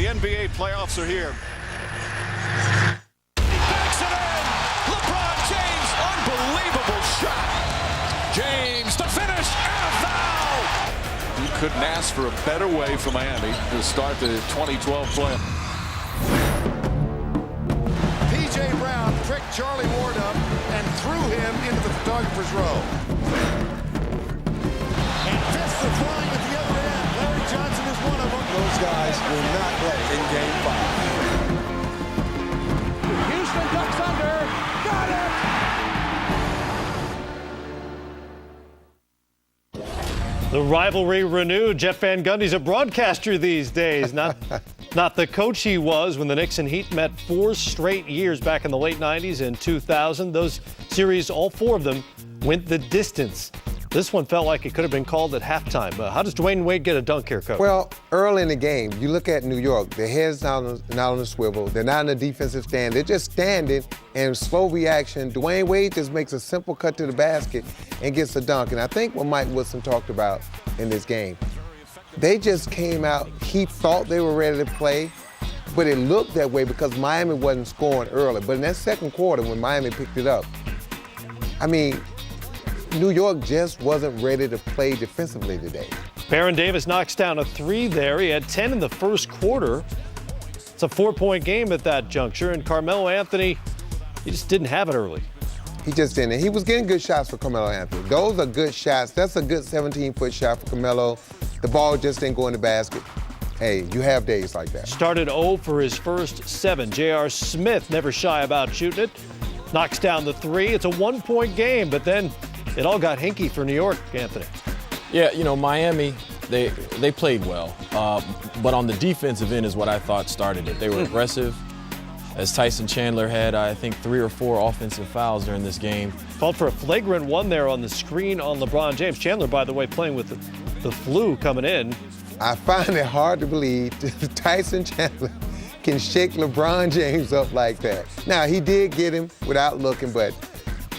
NBA playoffs are here. Backs it in. LeBron James, unbelievable shot. James, the finish, and a foul. You couldn't ask for a better way for Miami to start the 2012 playoffs. P.J. Brown tricked Charlie Ward up and threw him into the photographer's row. And fists are flying at the other end. Larry Johnson is one of them. Those guys will not play in Game 5. Houston ducks under. Got it. The rivalry renewed. Jeff Van Gundy's a broadcaster these days, not the coach he was when the Knicks and Heat met 4 straight years back in the late 90s and 2000. Those series, all 4 of them, went the distance. This one felt like it could have been called at halftime. How does Dwayne Wade get a dunk here, Coach? Well, early in the game, you look at New York, their heads not on the swivel. They're not in the defensive stand. They're just standing and slow reaction. Dwayne Wade just makes a simple cut to the basket and gets a dunk. And I think what Mike Woodson talked about in this game, they just came out. He thought they were ready to play, but it looked that way because Miami wasn't scoring early. But in that second quarter, when Miami picked it up, I mean, New York just wasn't ready to play defensively today. Baron Davis knocks down a 3 there. He had 10 in the first quarter. It's a 4-point game at that juncture, and Carmelo Anthony, he just didn't have it early. He just didn't. He was getting good shots for Carmelo Anthony. Those are good shots. That's a good 17-foot shot for Carmelo. The ball just didn't go in the basket. Hey, you have days like that. Started 0 for his first 7. J.R. Smith never shy about shooting it. Knocks down the 3. It's a 1-point game, but then it all got hinky for New York, Anthony. Yeah, you know, Miami, they played well. But on the defensive end is what I thought started it. They were aggressive. As Tyson Chandler had, I think, 3 or 4 offensive fouls during this game. Called for a flagrant 1 there on the screen on LeBron James. Chandler, by the way, playing with the flu coming in. I find it hard to believe Tyson Chandler can shake LeBron James up like that. Now, he did get him without looking, but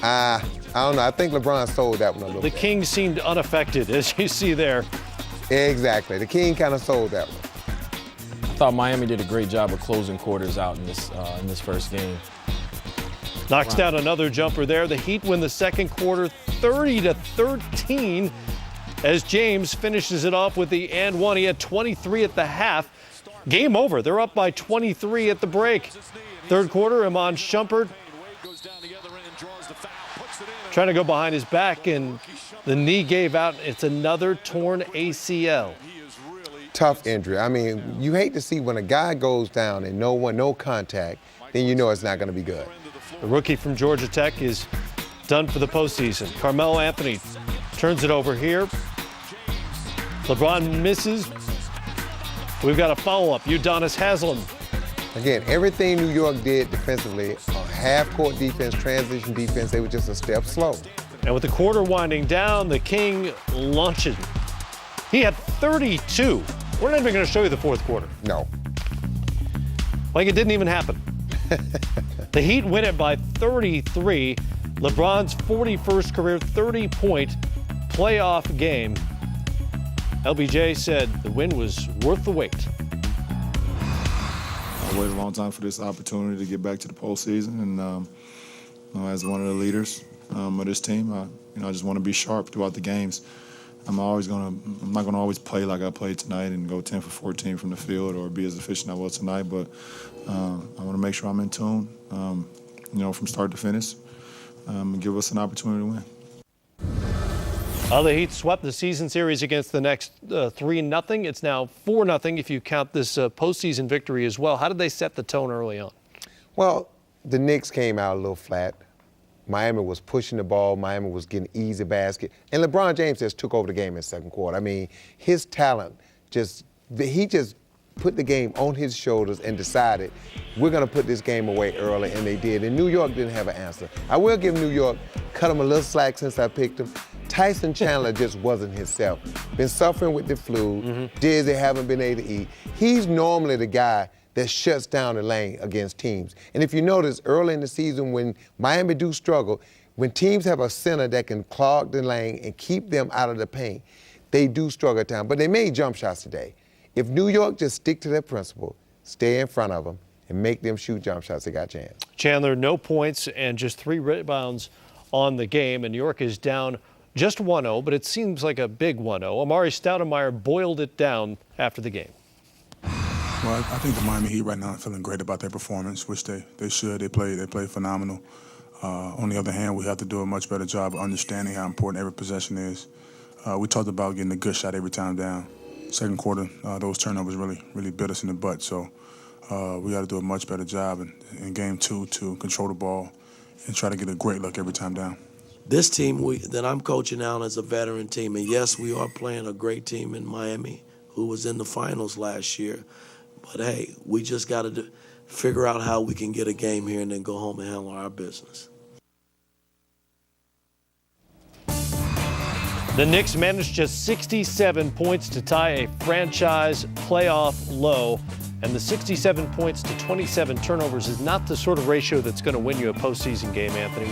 I don't know. I think LeBron sold that one a little bit. The King seemed unaffected, as you see there. Exactly. The King kind of sold that one. I thought Miami did a great job of closing quarters out in this first game. Knocks down another jumper there. The Heat win the second quarter 30-13 as James finishes it off with the and one. He had 23 at the half. Game over. They're up by 23 at the break. Third quarter, Iman Shumpert trying to go behind his back, and the knee gave out. It's another torn ACL. Tough injury. I mean, you hate to see when a guy goes down and no contact, then you know it's not going to be good. The rookie from Georgia Tech is done for the postseason. Carmelo Anthony turns it over here. LeBron misses. We've got a follow-up. Udonis Haslem. Again, everything New York did defensively, half-court defense, transition defense, they were just a step slow. And with the quarter winding down, the King lunches. He had 32. We're not even going to show you the fourth quarter. No. Like it didn't even happen. The Heat win it by 33. LeBron's 41st career 30-point playoff game. LBJ said the win was worth the wait. I waited a long time for this opportunity to get back to the postseason, and as one of the leaders of this team, I just want to be sharp throughout the games. I'm not gonna always play like I played tonight and go 10 for 14 from the field or be as efficient as I was tonight, but I want to make sure I'm in tune, from start to finish, and give us an opportunity to win. The Heat swept the season series against the Knicks 3-0. It's now 4-0 if you count this postseason victory as well. How did they set the tone early on? Well, the Knicks came out a little flat. Miami was pushing the ball. Miami was getting easy basket. And LeBron James just took over the game in the second quarter. I mean, his talent he just put the game on his shoulders and decided, we're going to put this game away early, and they did. And New York didn't have an answer. I will give New York, cut him a little slack since I picked him. Tyson Chandler just wasn't himself. Been suffering with the flu, dizzy, haven't been able to eat. He's normally the guy that shuts down the lane against teams. And if you notice, early in the season when Miami do struggle, when teams have a center that can clog the lane and keep them out of the paint, they do struggle at times. But they made jump shots today. If New York just stick to their principle, stay in front of them, and make them shoot jump shots. They got a chance. Chandler, no points and just 3 rebounds on the game, and New York is down just 1-0, but it seems like a big 1-0. Amari Stoudemire boiled it down after the game. Well, I think the Miami Heat right now are feeling great about their performance, which they should. They play phenomenal. On the other hand, we have to do a much better job of understanding how important every possession is. We talked about getting a good shot every time down. Second quarter, those turnovers really bit us in the butt. So we got to do a much better job in game 2 to control the ball and try to get a great look every time down. This team that I'm coaching now is a veteran team, and yes, we are playing a great team in Miami who was in the finals last year. But hey, we just got to figure out how we can get a game here and then go home and handle our business. The Knicks managed just 67 points to tie a franchise playoff low, and the 67 points to 27 turnovers is not the sort of ratio that's going to win you a postseason game, Anthony.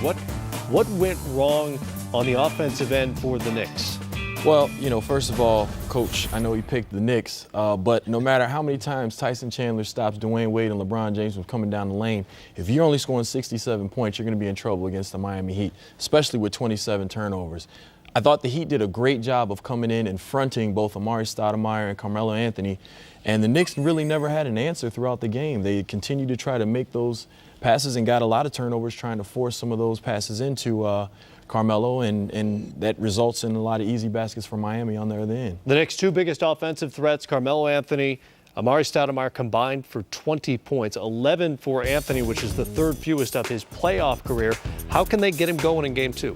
What went wrong on the offensive end for the Knicks? Well, first of all, Coach, I know he picked the Knicks, but no matter how many times Tyson Chandler stops Dwayne Wade and LeBron James from coming down the lane, if you're only scoring 67 points, you're going to be in trouble against the Miami Heat, especially with 27 turnovers. I thought the Heat did a great job of coming in and fronting both Amari Stoudemire and Carmelo Anthony, and the Knicks really never had an answer throughout the game. They continued to try to make those passes and got a lot of turnovers trying to force some of those passes into Carmelo, and that results in a lot of easy baskets for Miami on the other end. The Knicks' 2 biggest offensive threats, Carmelo Anthony, Amari Stoudemire, combined for 20 points, 11 for Anthony, which is the 3rd fewest of his playoff career. How can they get him going in game 2?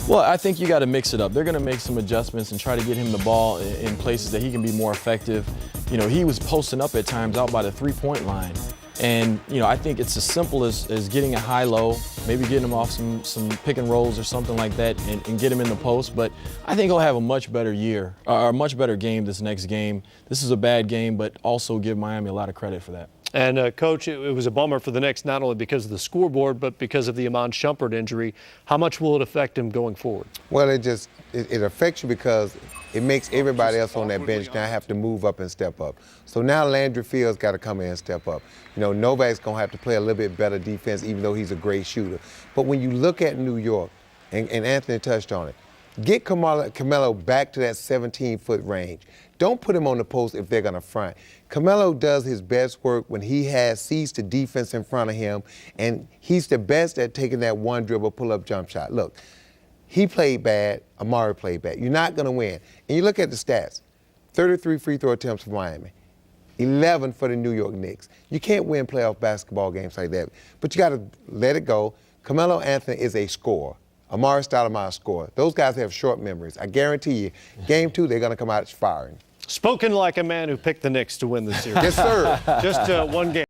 Well, I think you got to mix it up. They're going to make some adjustments and try to get him the ball in places that he can be more effective. He was posting up at times out by the 3-point line. And, I think it's as simple as getting a high-low, maybe getting him off some pick and rolls or something like that and get him in the post. But I think he'll have a much better year, or a much better game this next game. This is a bad game, but also give Miami a lot of credit for that. And, Coach, it was a bummer for the Knicks, not only because of the scoreboard, but because of the Iman Shumpert injury. How much will it affect him going forward? Well, it affects you because it makes everybody else on that bench now have to move up and step up. So now Landry Fields got to come in and step up. Novak's going to have to play a little bit better defense, even though he's a great shooter. But when you look at New York, and Anthony touched on it, get Carmelo back to that 17-foot range. Don't put him on the post if they're going to front. Carmelo does his best work when he sees the defense in front of him, and he's the best at taking that one dribble, pull-up jump shot. Look, he played bad. Amari played bad. You're not going to win. And you look at the stats, 33 free throw attempts for Miami, 11 for the New York Knicks. You can't win playoff basketball games like that, but you got to let it go. Carmelo Anthony is a scorer. Amari Stoudemire scorer. Those guys have short memories. I guarantee you, game 2, they're going to come out firing. Spoken like a man who picked the Knicks to win the series. Yes, sir. Just one game.